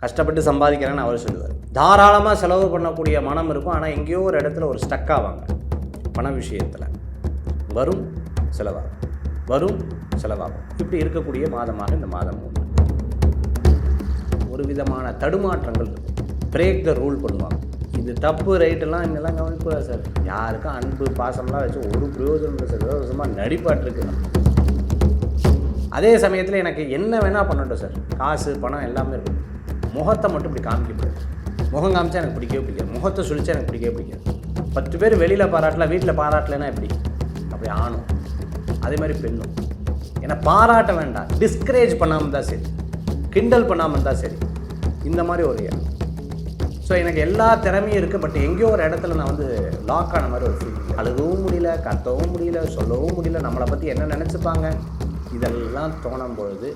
கஷ்டப்பட்டு சம்பாதிக்கிறேன்னு அவர் சொல்லுவார். தாராளமாக செலவு பண்ணக்கூடிய மனம் இருக்கும். ஆனால் எங்கேயோ ஒரு இடத்துல ஒரு ஸ்டக் ஆவாங்க. பண விஷயத்தில் வரும் செலவாகும், வரும் செலவாகும். இப்படி இருக்கக்கூடிய மாதமாக இந்த மாதம் உண்டு. ஒரு விதமான தடுமாற்றங்கள் இருக்கும். பிரேக் த ரூல் பண்ணுவாங்க. இது தப்பு ரைட்டெல்லாம் இன்னெல்லாம் கவனிக்கூடாது சார். யாருக்கும் அன்பு பாசம்லாம் வச்சு ஒரு பிரயோஜனம் இல்லை சார். விதமாக நடிப்பாட்டிருக்கு. அதே சமயத்தில் எனக்கு என்ன வேணால் பண்ணட்டும் சார். காசு பணம் எல்லாமே இருக்கும். முகத்தை மட்டும் இப்படி காமிக்கக்கூடாது. முகம் காமிச்சா எனக்கு பிடிக்கவே பிடிக்காது. முகத்தை சுழிச்சா எனக்கு பிடிக்கவே பிடிக்காது. 10 பேர் வெளியில் பாராட்டலாம், வீட்டில் பாராட்டலைன்னா எப்படி? அப்படி ஆணும், அதே மாதிரி பெண்ணும். ஏன்னா பாராட்ட வேண்டாம், டிஸ்கரேஜ் பண்ணாமல் தான் சரி, கிண்டல் பண்ணாமல் தான் சரி. இந்த மாதிரி ஒரு எண்ணம். ஸோ எனக்கு எல்லா திறமையும் இருக்குது. பட் எங்கேயோ ஒரு இடத்துல நான் வந்து லாக் ஆன மாதிரி ஒரு ஃபீல். அழுகவும் முடியல, கத்தவும் முடியல, சொல்லவும் முடியல. நம்மளை பற்றி என்ன நினச்சிப்பாங்க, இதெல்லாம் தோணும் பொழுது.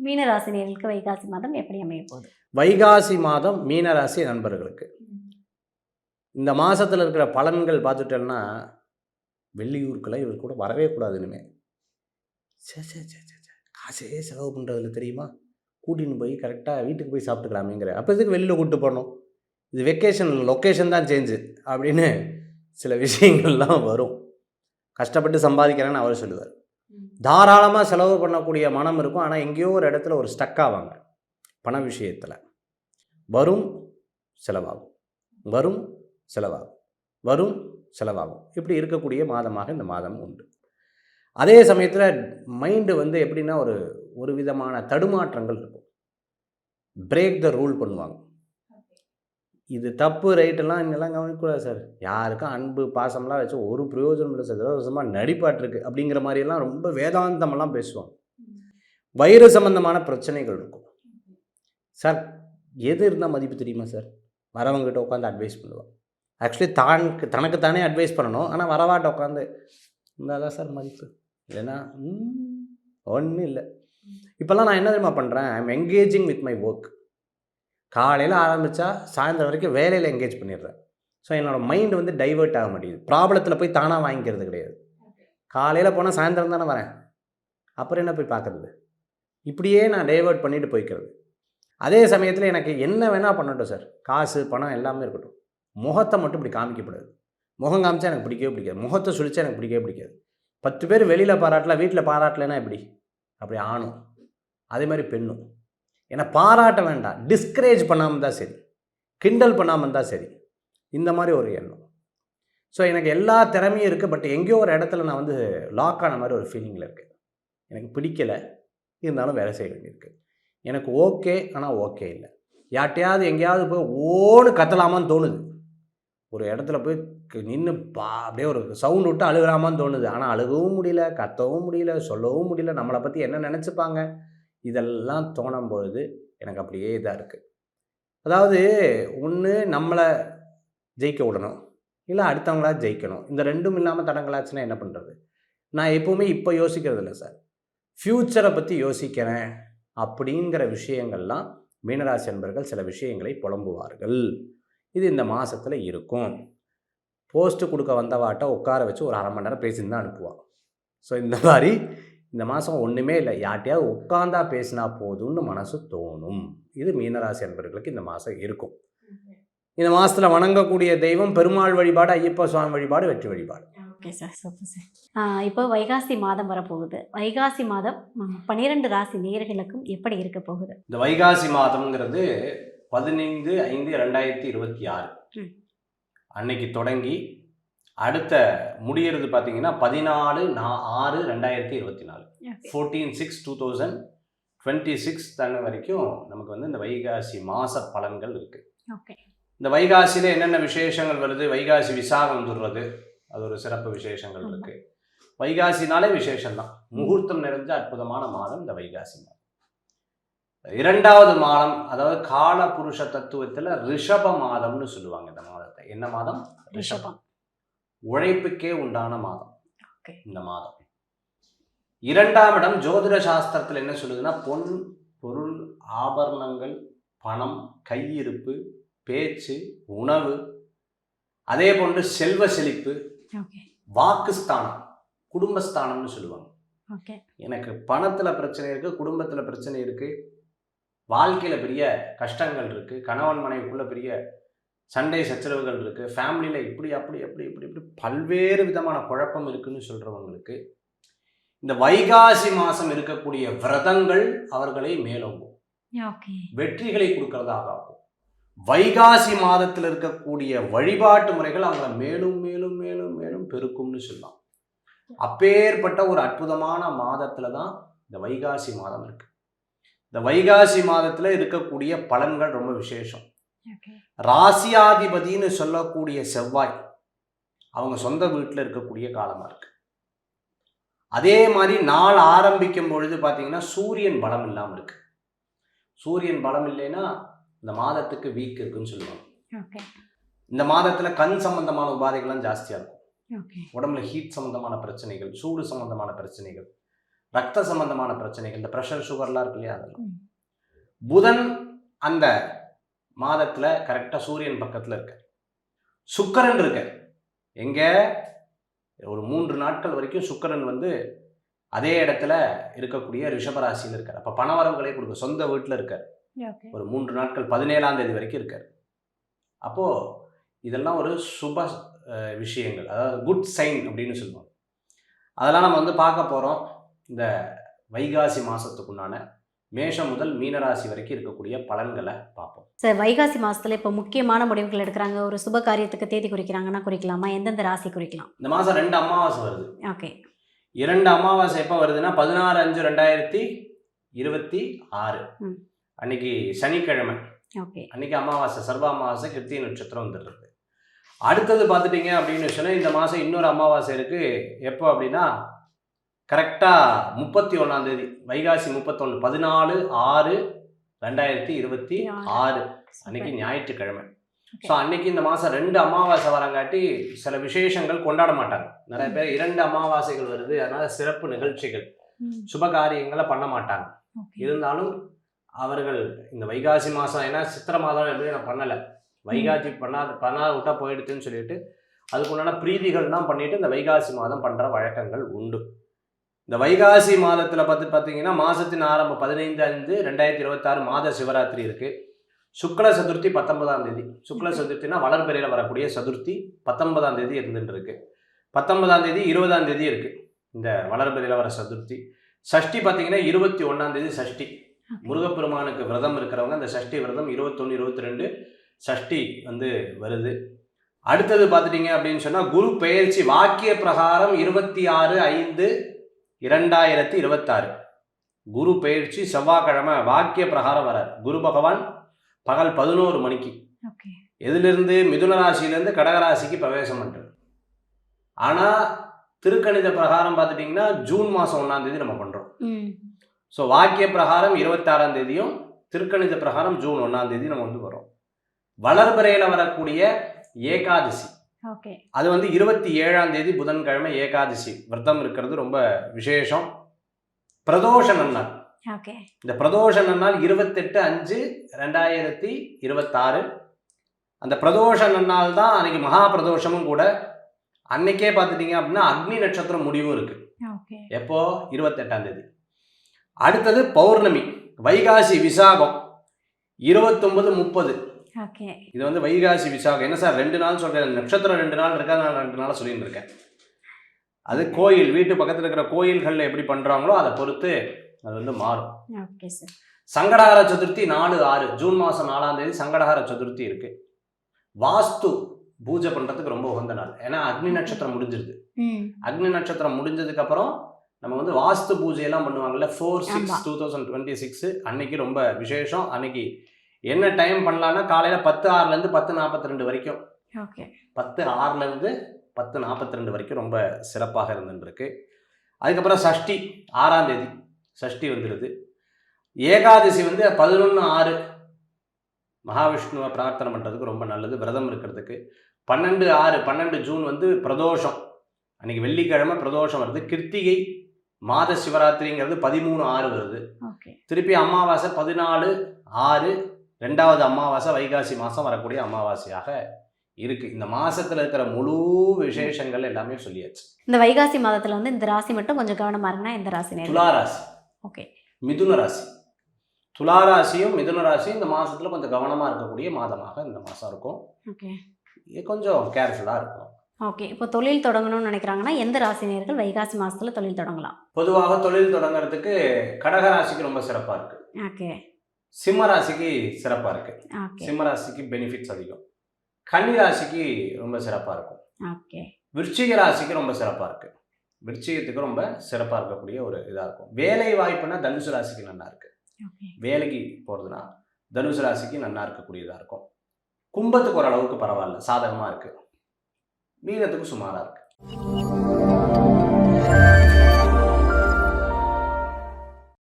மீனராசினியர்களுக்கு வைகாசி மாதம் எப்படி அமைய போகுது? வைகாசி மாதம் மீனராசி நண்பர்களுக்கு இந்த மாதத்தில் இருக்கிற பலன்கள் பார்த்துட்டோம்னா, வெளியூருக்கெல்லாம் இவர் கூட வரவே கூடாது. இனிமேல் காசே செலவு பண்ணுறதுல தெரியுமா, கூட்டின்னு போய் கரெக்டாக வீட்டுக்கு போய் சாப்பிட்டுக்கலாமேங்கிற. அப்போ இதுக்கு வெளியில் கூப்பிட்டு போகணும், இது வெக்கேஷன் லொக்கேஷன் தான் சேஞ்சு அப்படின்னு சில விஷயங்கள்லாம் வரும். கஷ்டப்பட்டு சம்பாதிக்கிறேன்னு அவர் சொல்லுவார். தாராளமாக செலவு பண்ணக்கூடிய மனம் இருக்கும். ஆனால் எங்கேயோ ஒரு இடத்துல ஒரு ஸ்டக் ஆவாங்க. பண விஷயத்தில் வரும் செலவாகும், வரும் செலவாகும், வரும் செலவாகும். இப்படி இருக்கக்கூடிய மாதமாக இந்த மாதம் உண்டு. அதே சமயத்தில் மைண்டு வந்து எப்படின்னா ஒரு விதமான தடுமாற்றங்கள் இருக்கும். பிரேக் த ரூல் பண்ணுவாங்க. இது தப்பு ரைட்டெல்லாம் இன்னெல்லாம் கவனிக்கூடாது சார். யாருக்கும் அன்பு பாசம்லாம் வச்சு ஒரு பிரயோஜனம் இல்லை சார். விதமாக நடிப்பாட்டிருக்கு அப்படிங்கிற மாதிரியெல்லாம் ரொம்ப வேதாந்தமெல்லாம் பேசுவாங்க. வயிறு சம்பந்தமான பிரச்சனைகள் இருக்கும் சார். எது இருந்தால் மதிப்பு தெரியுமா சார்? வரவங்ககிட்ட உட்காந்து அட்வைஸ் பண்ணுவாங்க. ஆக்சுவலி தனக்குத்தானே அட்வைஸ் பண்ணணும். ஆனால் வரவாட்ட உட்காந்து இருந்தால் தான் சார் மதிப்பு, இல்லைன்னா ஒன்றும் இல்லை. இப்போல்லாம் நான் என்ன தெரியுமா பண்ணுறேன், I am engaging with my work. காலையில் ஆரம்பித்தா சாயந்தரம் வரைக்கும் வேலையில் என்கேஜ் பண்ணிடுறேன். ஸோ என்னோடய மைண்டு வந்து டைவெர்ட் ஆக மாட்டேங்குது. ப்ராப்ளத்தில் போய் தானாக வாங்கிக்கிறது கிடையாது. காலையில் போனால் சாயந்தரம் தானே வரேன், அப்புறம் என்ன போய் பார்க்குறது. இப்படியே நான் டைவெர்ட் பண்ணிட்டு போய்க்கிறது. அதே சமயத்தில் எனக்கு என்ன வேணால் பண்ணட்டும் சார். காசு பணம் எல்லாமே இருக்கட்டும். முகத்தை மட்டும் இப்படி காமிக்கக்கூடாது. முகம் காமிச்சா எனக்கு பிடிக்கவே பிடிக்காது. முகத்தை சுழிச்சா எனக்கு பிடிக்கவே பிடிக்காது. 10 பேர் வெளியில் பாராட்டலாம், வீட்டில் பாராட்டலைன்னா எப்படி? அப்படி ஆணும், அதே மாதிரி பெண்ணும். ஏன்னா பாராட்ட வேண்டாம், டிஸ்கரேஜ் பண்ணாமல் தான் சரி, கிண்டல் பண்ணாமல் தான் சரி. இந்த மாதிரி ஒரு எண்ணம். ஸோ எனக்கு எல்லா திறமையும் இருக்குது. பட் எங்கேயோ ஒரு இடத்துல நான் வந்து லாக் ஆன மாதிரி ஒரு ஃபீலிங்கில் இருக்குது. எனக்கு பிடிக்கலை, இருந்தாலும் வேலை செய்ய வேண்டியிருக்கு. எனக்கு ஓகே, ஆனால் ஓகே இல்லை. யார்ட்டையாவது எங்கேயாவது போய் ஓன்னு கத்தலாமான்னு தோணுது. ஒரு இடத்துல போய் நின்று அப்படியே ஒரு சவுண்ட் விட்டு அழுகலாமான்னு தோணுது. ஆனால் அழுகவும் முடியல, கத்தவும் முடியல, சொல்லவும் முடியல. நம்மளை பற்றி என்ன நினச்சிப்பாங்க, இதெல்லாம் தோணும் பொழுது எனக்கு அப்படியே இதாக இருக்குது. அதாவது ஒன்று நம்மளை ஜெயிக்க விடணும், இல்லை அடுத்தவங்களா ஜெயிக்கணும். இந்த ரெண்டும் இல்லாமல் தடங்களாச்சுன்னா என்ன பண்ணுறது? நான் எப்போவுமே இப்போ யோசிக்கிறது இல்லை சார், ஃப்யூச்சரை பற்றி யோசிக்கிறேன் அப்படிங்கிற விஷயங்கள்லாம் மீனராசி அன்பர்கள் சில விஷயங்களை புலம்புவார்கள். இது இந்த மாதத்தில் இருக்கும். போஸ்ட்டு கொடுக்க வந்தவாட்ட உட்கார வச்சு ஒரு 1/2 மணி நேரம் பேசின்னு தான் அனுப்புவான். ஸோ இந்த மாதிரி இந்த மாதம் ஒன்றுமே இல்லை, யார்ட்டையாவது உட்காந்தா பேசினா போதும்னு மனசு தோணும். இது மீனராசி அன்பர்களுக்கு இந்த மாதம் இருக்கும். இந்த மாதத்தில் வணங்கக்கூடிய தெய்வம் பெருமாள் வழிபாடு, ஐயப்ப சுவாமி வழிபாடு, வெற்றி வழிபாடு. Okay sir, super sir. இப்போ வைகாசி மாதம் வரப்போகுது. வைகாசி மாதம் 12 ராசி நேயர்களுக்கும் எப்படி இருக்க போகுது? இந்த வைகாசி மாதம்ங்கிறது 15/5/2026 அன்னைக்கு தொடங்கி அடுத்த முடியறது பார்த்தீங்கன்னா 14/6/2024 14/6/2026 வரைக்கும் நமக்கு வந்து இந்த வைகாசி மாத பலன்கள் இருக்குது. ஓகே. இந்த வைகாசியில் என்னென்ன விசேஷங்கள் வருது? வைகாசி விசாகம் வந்துடுறது, அது ஒரு சிறப்பு விசேஷங்கள் இருக்குது. வைகாசினாலே விசேஷம்தான். முகூர்த்தம் நிறைஞ்ச அற்புதமான மாதம் இந்த வைகாசி மாதம். 2வது மாதம், அதாவது கால புருஷ தத்துவத்தில் ரிஷப மாதம்னு சொல்லுவாங்க. இந்த மாதத்தை என்ன மாதம்? ரிஷபம். உழைப்புக்கே உண்டான மாதம் இந்த மாதம். 2ஆம் இடம் ஜோதிட சாஸ்திரத்தில் என்ன சொல்லுதுன்னா, பொன் பொருள் ஆபரணங்கள், பணம், கையிருப்பு, பேச்சு, உணவு, அதே போன்று செல்வ செழிப்பு, வாக்குஸ்தானம், குடும்பஸ்தானம்னு சொல்லுவாங்க. எனக்கு பணத்தில் பிரச்சனை இருக்குது, குடும்பத்தில் பிரச்சனை இருக்குது, வாழ்க்கையில் பெரிய கஷ்டங்கள் இருக்குது, கணவன் மனைவிக்குள்ளே பெரிய சண்டை சச்சரவுகள் இருக்குது, ஃபேமிலியில் இப்படி அப்படி அப்படி இப்படி இப்படி பல்வேறு விதமான குழப்பம் இருக்குன்னு சொல்கிறவங்களுக்கு இந்த வைகாசி மாதம் இருக்கக்கூடிய விரதங்கள் அவர்களை மேலோங்கும், வெற்றிகளை கொடுக்கறதாக ஆகும். வைகாசி மாதத்தில் இருக்கக்கூடிய வழிபாட்டு முறைகள் அவங்கள மேலும் மேலும் மேலும் மேலும் பெருக்கும்னு சொல்லலாம். அப்பேற்பட்ட ஒரு அற்புதமான மாதத்தில் தான் இந்த வைகாசி மாதம் இருக்கு. இந்த வைகாசி மாதத்தில் இருக்கக்கூடிய பலன்கள் ரொம்ப விசேஷம். ராசியாதிபதினு சொல்லக்கூடிய செவ்வாய் அவங்க சொந்த வீட்டில் இருக்கக்கூடிய காலமாக இருக்கு. அதே மாதிரி நாள் ஆரம்பிக்கும் பொழுது பார்த்தீங்கன்னா சூரியன் பலம் இல்லாமல் இருக்கு. சூரியன் பலம் இல்லைன்னா இந்த மாதத்துக்கு வீக் இருக்குன்னு சொல்லுவாங்க. இந்த மாதத்தில் கண் சம்பந்தமான உபாதைகள்லாம் ஜாஸ்தியாக இருக்கும். உடம்புல ஹீட் சம்பந்தமான பிரச்சனைகள், சூடு சம்பந்தமான பிரச்சனைகள், ரத்த சம்பந்தமான பிரச்சனைகள், இந்த ப்ரெஷர் சுகர்லாம் இருக்கு இல்லையா, அதெல்லாம். புதன் அந்த மாதத்தில் கரெக்டாக சூரியன் பக்கத்தில் இருக்க, சுக்கிரன் இருக்க எங்க ஒரு 3 நாட்கள் வரைக்கும் சுக்கிரன் வந்து அதே இடத்துல இருக்கக்கூடிய ரிஷபராசியில் இருக்கார். அப்போ பணவரவுகளை கொடுக்க சொந்த வீட்டில் இருக்கார். ஒரு 3 நாட்கள் 17ஆம் தேதி வரைக்கும் இருக்கார். அப்போது இதெல்லாம் ஒரு சுப விஷயங்கள், அதாவது குட் சைன் அப்படின்னு சொல்லுவாங்க. அதெல்லாம் நம்ம வந்து பார்க்க போகிறோம். இந்த வைகாசி மாதத்துக்குண்டான மேஷம் முதல் மீனராசி வரைக்கும் இருக்கக்கூடிய பலன்களை பார்ப்போம். சார், வைகாசி மாதத்தில் இப்போ முக்கியமான முடிவுகள் எடுக்கிறாங்க, ஒரு சுப காரியத்துக்கு தேதி குறிக்கிறாங்கன்னா குறிக்கலாமா? எந்தெந்த ராசி குறிக்கலாம்? இந்த மாதம் 2 அமாவாசை வருது. ஓகே. 2 அமாவாசை எப்போ வருதுன்னா 16/5/2026 அன்னைக்கு சனிக்கிழமை. ஓகே. அன்னைக்கு அமாவாசை, சர்வ அமாவாசை, கிருத்திகை நட்சத்திரம் வந்துடுறது. அடுத்தது பார்த்துட்டிங்க அப்படின்னு சொன்னால் இந்த மாதம் இன்னொரு அமாவாசை இருக்குது. எப்போ அப்படின்னா கரெக்டாக 31ஆம் தேதி, வைகாசி 31, 14/6/2026 அன்னைக்கு ஞாயிற்றுக்கிழமை. ஸோ அன்னைக்கு இந்த மாதம் 2 அமாவாசை வரங்காட்டி சில விசேஷங்கள் கொண்டாட மாட்டாங்க. நிறைய பேர் 2 அமாவாசைகள் வருது, அதனால சிறப்பு நிகழ்ச்சிகள், சுப காரியங்களை பண்ண மாட்டாங்க. இருந்தாலும் அவர்கள் இந்த வைகாசி மாதம், ஏன்னா சித்திரை மாதம் எப்படி நான் பண்ணலை, வைகாசி பண்ணாத விட்டா போயிடுதுன்னு சொல்லிட்டு அதுக்குண்டான பிரீதிகள் தான் பண்ணிட்டு இந்த வைகாசி மாதம் பண்ணுற வழக்கங்கள் உண்டு. இந்த வைகாசி மாதத்தில் பார்த்தீங்கன்னா மாதத்தின் ஆரம்பம் 15/5/2026 மாத சிவராத்திரி இருக்குது. சுக்ல சதுர்த்தி 19ஆம் தேதி. சுக்ல சதுர்த்தினா வளர்பிறையில் வரக்கூடிய சதுர்த்தி 19ஆம் தேதி இருந்துட்டு இருக்கு. 19ஆம் தேதி 20ஆம் தேதி இருக்குது இந்த வளர்பிறையில் வர சதுர்த்தி. சஷ்டி பார்த்தீங்கன்னா 21ஆம் தேதி சஷ்டி. முருகப்பெருமானுக்கு விரதம் இருக்கிறவங்க அந்த சஷ்டி விரதம் 21, 22 சஷ்டி வந்து வருது. அடுத்தது பார்த்துட்டிங்க அப்படின்னு சொன்னால் குரு பெயர்ச்சி வாக்கிய பிரகாரம் 26/5/2026 குரு பெயர்ச்சி செவ்வாய்க்கிழமை வாக்கிய பிரகாரம் வரார். குரு பகவான் பகல் 11 மணிக்கு எதிலிருந்து மிதுன ராசியிலேருந்து கடகராசிக்கு பிரவேசம் பண்ணுறார். ஆனால் திருக்கணித பிரகாரம் பார்த்துட்டிங்கன்னா ஜூன் மாதம் 1ஆம் தேதி நம்ம பண்ணுறோம். ஸோ வாக்கிய பிரகாரம் 26ஆம் தேதியும் திருக்கணித பிரகாரம் ஜூன் 1ஆம் தேதி நம்ம வந்து வரோம். வளர்பிறையில் வரக்கூடிய ஏகாதசி, அது வந்து 27ஆம் தேதி புதன்கிழமை ஏகாதசி விரதம் இருக்கிறது ரொம்ப விசேஷம். பிரதோஷ நன்னாள். இந்த பிரதோஷ நன்னாள் 28/5/2026 அந்த பிரதோஷ நன்னாள் தான் அன்னைக்கு மகா பிரதோஷமும் கூட. அன்னைக்கே பார்த்துட்டீங்க அப்படின்னா அக்னி நட்சத்திரம் முடிவும் இருக்கு. எப்போ? 28ஆம் தேதி. அடுத்தது பௌர்ணமி, வைகாசி விசாகம் 29/30. இது வந்து வைகாசி விசாகம். என்ன சார் 2 நாள் சொல்கிறேன், நட்சத்திரம் 2 நாள் இருக்கா, நான் 2 நாள் சொல்லிட்டு இருக்கேன். அது கோயில், வீட்டு பக்கத்தில் இருக்கிற கோயில்களில் எப்படி பண்ணுறாங்களோ அதை பொறுத்து அது வந்து மாறும். சங்கடஹர சதுர்த்தி 4/6 ஜூன் மாதம் 4ஆம் தேதி சங்கடஹர சதுர்த்தி இருக்கு. வாஸ்து பூஜை பண்ணுறதுக்கு ரொம்ப உகந்த நாள். ஏன்னா அக்னி நட்சத்திரம் முடிஞ்சிருது. அக்னி நட்சத்திரம் முடிஞ்சதுக்கு அப்புறம் நம்ம வந்து வாஸ்து பூஜையெல்லாம் பண்ணுவாங்கல்ல, 4/6/2026 அன்னைக்கு ரொம்ப விசேஷம். அன்னைக்கு என்ன டைம் பண்ணலான்னா காலையில் 10:06 10:42 வரைக்கும், 10:06 10:42 வரைக்கும் ரொம்ப சிறப்பாக இருந்துருக்கு. அதுக்கப்புறம் சஷ்டி 6ஆம் தேதி சஷ்டி வந்துடுது. ஏகாதசி வந்து 11/6 மகாவிஷ்ணுவை பிரார்த்தனை பண்ணுறதுக்கு ரொம்ப நல்லது, விரதம் இருக்கிறதுக்கு. 12 ஜூன் வந்து பிரதோஷம், அன்றைக்கி வெள்ளிக்கிழமை பிரதோஷம் வருது. கிருத்திகை மாத சிவராத்திரிங்கிறது 13/6 வருது. திருப்பி அமாவாசை 14/6 2வது அமாவாசை வைகாசி மாதம் வரக்கூடிய அமாவாசையாக இருக்குது. இந்த மாதத்தில் இருக்கிற முழு விசேஷங்கள் எல்லாமே சொல்லியாச்சு. இந்த வைகாசி மாதத்தில் வந்து இந்த ராசி மட்டும் கொஞ்சம் கவனமாக இருக்குன்னா எந்த ராசி? துலா ராசி, மிதுன ராசி. துலா ராசியும் மிதுன ராசியும் இந்த மாதத்தில் கொஞ்சம் கவனமாக இருக்கக்கூடிய மாதமாக இந்த மாதம் இருக்கும். ஓகே. இது கொஞ்சம் கேர்ஃபுல்லாக இருக்கும். ஓகே. இப்போ தொழில் தொடங்கணும்னு நினைக்கிறாங்கன்னா எந்த ராசி நேயர்கள் வைகாசி மாதத்தில் தொழில் தொடங்கலாம்? பொதுவாக தொழில் தொடங்குறதுக்கு கடக ராசிக்கு ரொம்ப சிறப்பாக இருக்குது. ஓகே. சிம்ம ராசிக்கு சிறப்பாக இருக்குது. ஓகே. சிம்ம ராசிக்கு பெனிஃபிட்ஸ் அதிகம். கன்னி ராசிக்கு ரொம்ப சிறப்பாக இருக்கும். ஓகே. விருச்சிக ராசிக்கு ரொம்ப சிறப்பாக இருக்குது. விருச்சிகத்துக்கு ரொம்ப சிறப்பாக இருக்கக்கூடிய ஒரு இதாக இருக்கும். வேலை வாய்ப்புனா தனுசு ராசிக்கு நல்லா இருக்குது. ஓகே. வேலைக்கு போகிறதுனா தனுசு ராசிக்கு நல்லா இருக்கக்கூடியதாக இருக்கும். கும்பத்துக்கு ஓரளவுக்கு பரவாயில்ல, சாதகமாக இருக்குது. மீனத்துக்கு சுமாராக இருக்குது.